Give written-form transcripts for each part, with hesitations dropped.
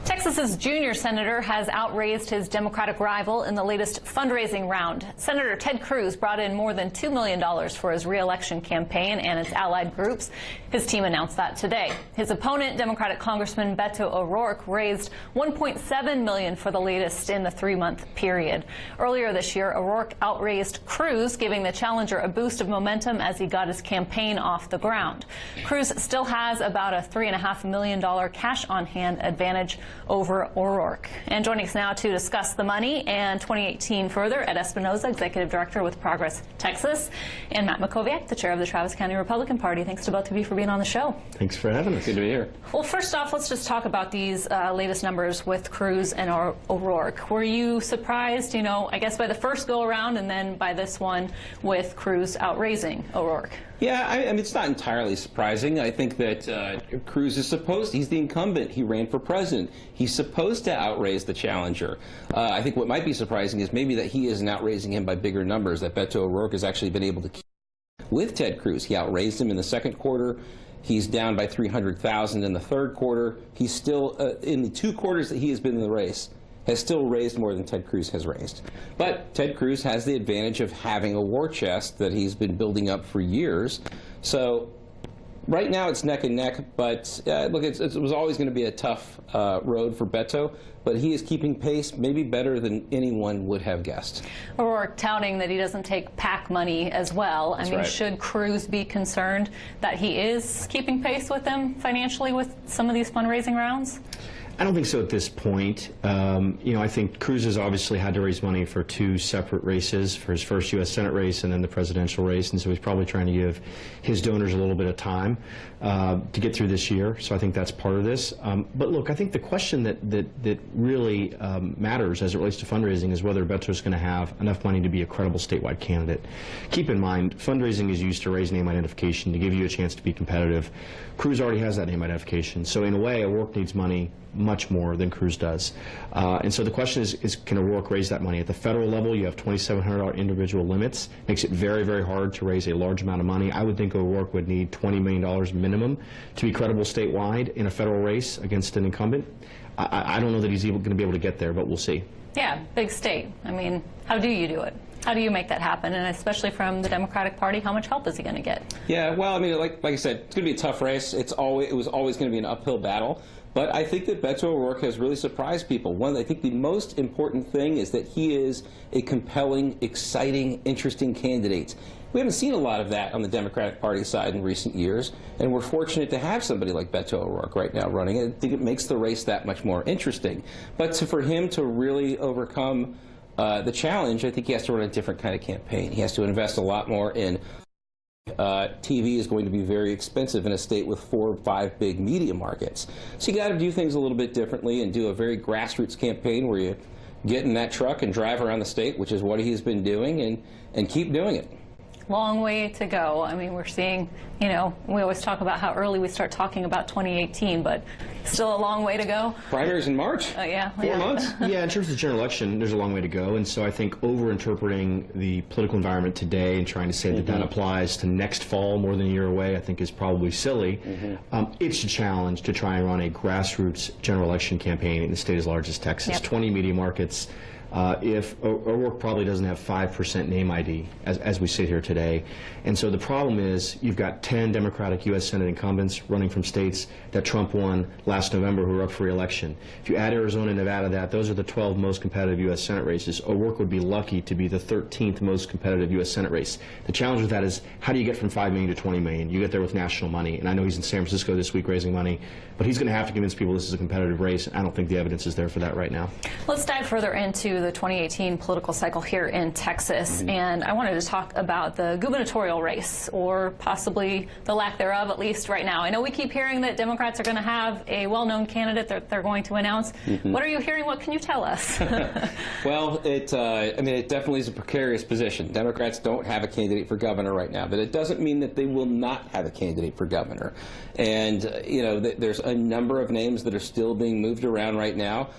Texas's junior senator has outraised his Democratic rival in the latest fundraising round. Senator Ted Cruz brought in more than $2 million for his re-election campaign and its allied groups. His team announced that today. His opponent, Democratic Congressman Beto O'Rourke, raised $1.7 million for the latest in the 3-month period. Earlier this year, O'Rourke outraised Cruz, giving the challenger a boost of momentum as he got his campaign off the ground. Cruz still has about a $3.5 million cash-on-hand advantage over O'Rourke. And joining us now to discuss the money and 2018 further, Ed Espinoza, Executive Director with Progress Texas, and Matt Makoviak, the Chair of the Travis County Republican Party. Thanks to both of you for being on the show. Thanks for having us. Good to be here. Well, first off, let's just talk about these latest numbers with Cruz and O'Rourke. Were you surprised, I guess by the first go-around and then by this one with Cruz outraising O'Rourke? Yeah, I mean, it's not entirely surprising. I think that Cruz is he's the incumbent. He ran for president. He's supposed to outraise the challenger. I think what might be surprising is maybe that he isn't outraising him by bigger numbers, that Beto O'Rourke has actually been able to keep with Ted Cruz. He outraised him in the second quarter. He's down by 300,000 in the third quarter. He's still, in the 2 quarters that he has been in the race, has still raised more than Ted Cruz has raised. But Ted Cruz has the advantage of having a war chest that he's been building up for years. So right now it's neck and neck, but look, it was always going to be a tough road for Beto, but he is keeping pace maybe better than anyone would have guessed. O'Rourke touting that he doesn't take PAC money as well. I mean, should Cruz be concerned that he is keeping pace with them financially with some of these fundraising rounds? I don't think so at this point. I think Cruz has obviously had to raise money for 2 separate races, for his first U.S. Senate race and then the presidential race, and so he's probably trying to give his donors a little bit of time to get through this year, so I think that's part of this. But look, I think the question that really matters as it relates to fundraising is whether Beto is going to have enough money to be a credible statewide candidate. Keep in mind, fundraising is used to raise name identification, to give you a chance to be competitive. Cruz already has that name identification, so in a way, O'Rourke needs money much more than Cruz does. And so the question is can O'Rourke raise that money? At the federal level, you have $2,700 individual limits. Makes it very, very hard to raise a large amount of money. I would think O'Rourke would need $20 million minimum to be credible statewide in a federal race against an incumbent. I don't know that he's even going to be able to get there, but we'll see. Yeah, big state. I mean, how do you do it? How do you make that happen? And especially from the Democratic Party, how much help is he going to get? Yeah, well, I mean, like I said, it's going to be a tough race. It was always going to be an uphill battle. But I think that Beto O'Rourke has really surprised people. I think the most important thing is that he is a compelling, exciting, interesting candidate. We haven't seen a lot of that on the Democratic Party side in recent years, and we're fortunate to have somebody like Beto O'Rourke right now running. I think it makes the race that much more interesting. But for him to really overcome the challenge, I think he has to run a different kind of campaign. He has to invest a lot more in TV is going to be very expensive in a state with 4 or 5 big media markets. So you got to do things a little bit differently and do a very grassroots campaign where you get in that truck and drive around the state, which is what he's been doing, and keep doing it. Long way to go. I mean, we're seeing, we always talk about how early we start talking about 2018, but still a long way to go. Primaries in March. Yeah. 4 months. Yeah, in terms of the general election, there's a long way to go, and so I think over-interpreting the political environment today and trying to say that that applies to next fall more than a year away, I think is probably silly. It's a challenge to try and run a grassroots general election campaign in a state as large as Texas. 20 media markets. If O'Rourke probably doesn't have 5% name ID as we sit here today. And so the problem is you've got 10 Democratic U.S. Senate incumbents running from states that Trump won last November who are up for re-election. If you add Arizona and Nevada to that, those are the 12 most competitive U.S. Senate races. O'Rourke would be lucky to be the 13th most competitive U.S. Senate race. The challenge with that is how do you get from $5 million to $20 million? You get there with national money. And I know he's in San Francisco this week raising money, but he's going to have to convince people this is a competitive race. I don't think the evidence is there for that right now. Let's dive further into the 2018 political cycle here in Texas, and I wanted to talk about the gubernatorial race, or possibly the lack thereof, at least right now. I know we keep hearing that Democrats are going to have a well-known candidate that they're going to announce. What are you hearing? What can you tell us? Well, I mean, it definitely is a precarious position. Democrats don't have a candidate for governor right now, but it doesn't mean that they will not have a candidate for governor. And, there's a number of names that are still being moved around right now.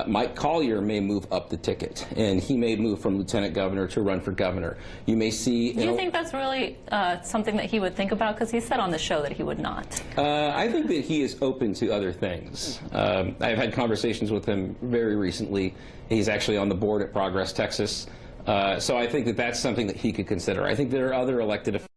Mike Collier may move up the ticket. ticket, and he may move from lieutenant governor to run for governor. You may see. Do you think that's really something that he would think about? Because he said on the show that he would not. I think that he is open to other things. I've had conversations with him very recently. He's actually on the board at Progress, Texas. So I think that that's something that he could consider. I think there are other elected officials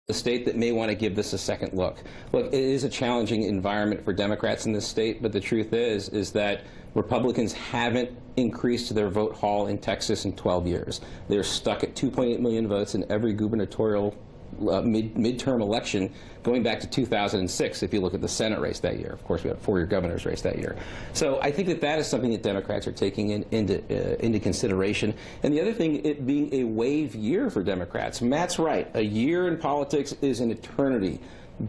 in the state that may want to give this a second look. Look, it is a challenging environment for Democrats in this state, but the truth is that Republicans haven't increased their vote haul in Texas in 12 years. They're stuck at 2.8 million votes in every gubernatorial midterm election going back to 2006, if you look at the Senate race that year. Of course, we had a 4-year governor's race that year. So I think that that is something that Democrats are taking into consideration. And the other thing, it being a wave year for Democrats. Matt's right. A year in politics is an eternity.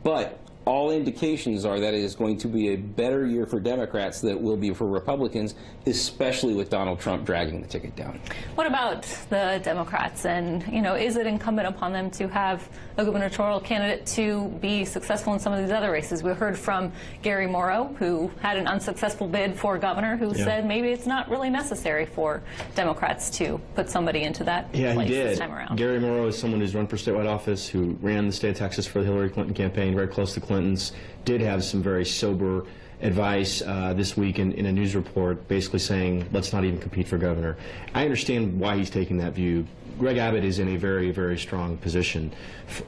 But all indications are that it is going to be a better year for Democrats than it will be for Republicans, especially with Donald Trump dragging the ticket down. What about the Democrats? And, you know, is it incumbent upon them to have a gubernatorial candidate to be successful in some of these other races? We heard from Gary Morrow, who had an unsuccessful bid for governor, who said maybe it's not really necessary for Democrats to put somebody into that place this time around. Gary Morrow is someone who's run for statewide office, who ran the state of Texas for the Hillary Clinton campaign, very close to Clinton's, did have some very sober advice this week in a news report, basically saying, let's not even compete for governor. I understand why he's taking that view. Greg Abbott is in a very, very strong position.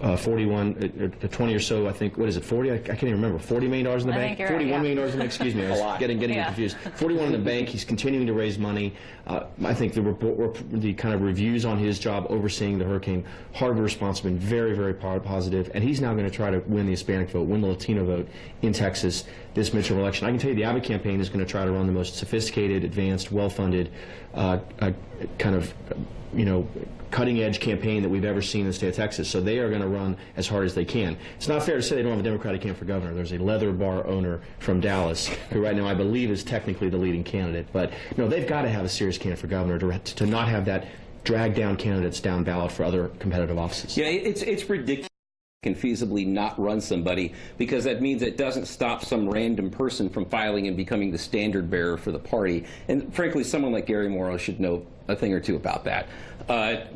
20 or so, I think, what is it, 40? I can't even remember. $40 million in the bank? $41 million in the bank, excuse me. I was getting confused. 41 in the bank. He's continuing to raise money. I think the kind of reviews on his job overseeing the Hurricane Harbor response have been very, very positive. And he's now going to try to win the Hispanic vote, win the Latino vote in Texas this midterm election. I can tell you the Abbott campaign is going to try to run the most sophisticated, advanced, well-funded, kind of, you know, cutting-edge campaign that we've ever seen in the state of Texas. So they are going to run as hard as they can. It's not fair to say they don't have a Democratic candidate for governor. There's a leather bar owner from Dallas who right now I believe is technically the leading candidate. But no, they've got to have a serious candidate for governor to not have that drag down candidates down ballot for other competitive offices. Yeah, it's ridiculous. Can feasibly not run somebody, because that means it doesn't stop some random person from filing and becoming the standard bearer for the party. And frankly, someone like Gary Morrow should know a thing or two about that.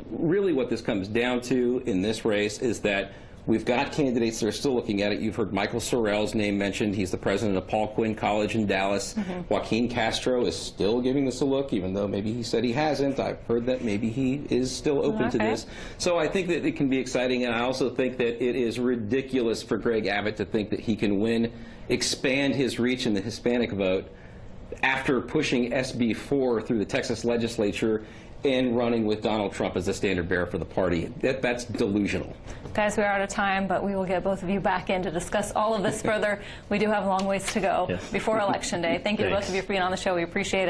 Really what this comes down to in this race is that we've got candidates that are still looking at it. You've heard Michael Sorrell's name mentioned. He's the president of Paul Quinn College in Dallas. Joaquin Castro is still giving this a look, even though maybe he said he hasn't. I've heard that maybe he is still open to this. So I think that it can be exciting, and I also think that it is ridiculous for Greg Abbott to think that he can win, expand his reach in the Hispanic vote after pushing SB 4 through the Texas legislature and running with Donald Trump as the standard bearer for the party. That's delusional. Guys, we are out of time, but we will get both of you back in to discuss all of this further. We do have a long ways to go before Election Day. Thank you to both of you for being on the show. We appreciate it.